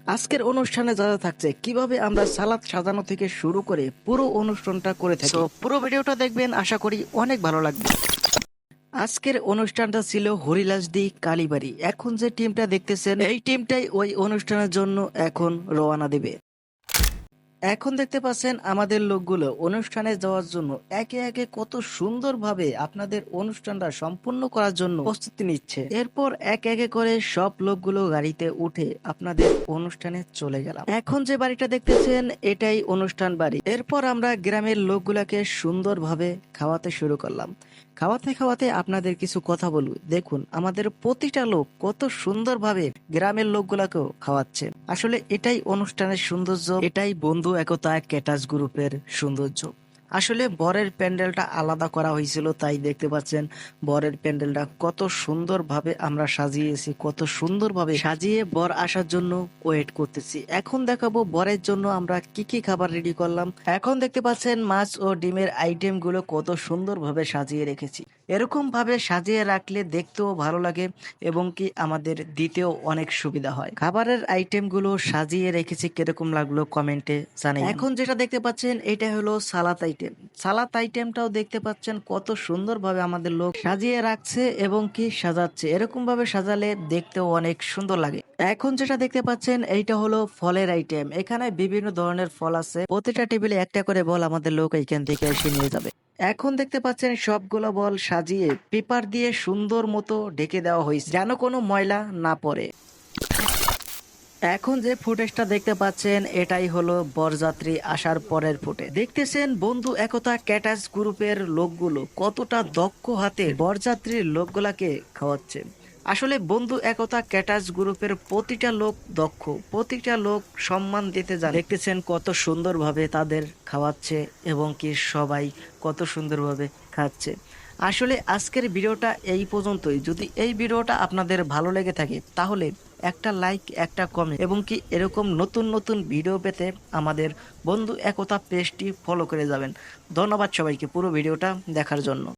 আজকের অনুষ্ঠানে যারা থাকছে কিভাবে আমরা সালাদ সাজানো থেকে শুরু করে পুরো অনুষ্ঠানটা করে থাকি। পুরো ভিডিওটা দেখবেন, আশা করি অনেক ভালো লাগবে। আজকের অনুষ্ঠানটা ছিল হরিলাসদি কালীবাড়ি। এখন যে টিমটা দেখতেছেন এই টিমটাই ওই অনুষ্ঠানের জন্য এখন রওনা দেবে। এখন দেখতে পাচ্ছেন আমাদের লোকগুলো অনুষ্ঠানে যাওয়ার জন্য একে একে কত সুন্দরভাবে আপনাদের অনুষ্ঠানটা সম্পূর্ণ করার জন্য প্রস্তুতি নিচ্ছে। এরপর একে একে করে সব লোকগুলো গাড়িতে উঠে আপনাদের অনুষ্ঠানে চলে গেলাম। এখন যে বাড়িটা দেখতেছেন এটাই অনুষ্ঠান বাড়ি। এরপর আমরা গ্রামের লোকগুলাকে সুন্দরভাবে খাওয়াতে শুরু করলাম। খাওয়াতে খাওয়াতে আপনাদের কিছু কথা বলবো। দেখুন আমাদের প্রতিটা লোক কত সুন্দরভাবে গ্রামের লোকগুলাকেও খাওয়াচ্ছে। আসলে এটাই অনুষ্ঠানের সৌন্দর্য, এটাই বন্ধু একতা ক্যাটাস গ্রুপের সৌন্দর্য। আসলে বরের প্যান্ডেলটা আলাদা করা হয়েছিল, তাই দেখতে পাচ্ছেন বরের প্যান্ডেলটা কত সুন্দরভাবে আমরা সাজিয়েছি, কত সুন্দরভাবে সাজিয়ে বর আসার জন্য ওয়েট করতেছি। এখন দেখাবো বরের জন্য আমরা কি কি খাবার রেডি করলাম। এখন দেখতে পাচ্ছেন মাছ ও ডিমের আইটেম গুলো কত সুন্দরভাবে সাজিয়ে রেখেছি। এরকম ভাবে সাজিয়ে রাখলে দেখতেও ভালো লাগে এবং কি আমাদের দিতেও অনেক সুবিধা হয়। খাবারের আইটেম গুলো সাজিয়ে রেখেছি, কিরকম লাগলো কমেন্টে জানাই। এখন যেটা দেখতে পাচ্ছেন এটা হলো সালাদ আইটেম। সালাদ আইটেমটাও দেখতে পাচ্ছেন কত সুন্দরভাবে আমাদের লোক সাজিয়ে রাখছে এবং কি সাজাচ্ছে। এরকম ভাবে সাজালে দেখতেও অনেক সুন্দর লাগে। এখন যেটা দেখতে পাচ্ছেন এইটা হলো ফলের আইটেম। এখানে বিভিন্ন ধরনের ফল আছে, প্রতিটা টেবিলে একটা করে বল আমাদের লোক এইখান থেকে এসে নিয়ে যাবে। এখন দেখতে পাচ্ছেন সবগুলো বল সাজিয়ে পেপার দিয়ে সুন্দর মতো ঢেকে দেওয়া হয়েছে যেন কোনো ময়লা না পড়ে। এখন যে ফুটেজটা দেখতে পাচ্ছেন এটাই হলো বরযাত্রী আসার পরের ফুটেজ। দেখতেছেন বন্ধু একতা ক্যাটাস গ্রুপের লোকগুলো কতটা দক্ষ হাতে বরযাত্রীর লোকগুলাকে খাওয়াচ্ছে। আসলে বন্ধু একতা ক্যাটাস গ্রুপের প্রতিটা লোক দক্ষ, প্রতিটা লোক সম্মান দিতে জানে। দেখতেছেন কত সুন্দরভাবে তাদের খাওয়াচ্ছে এবং কি সবাই কত সুন্দরভাবে খাচ্ছে। আসলে আজকের ভিডিওটা এই পর্যন্তই। যদি এই ভিডিওটা আপনাদের ভালো লেগে থাকে তাহলে একটা লাইক, একটা কমেন্ট এবং কি এরকম নতুন নতুন ভিডিও পেতে আমাদের বন্ধু একতা পেজটি ফলো করে যাবেন। ধন্যবাদ সবাইকে পুরো ভিডিওটা দেখার জন্য।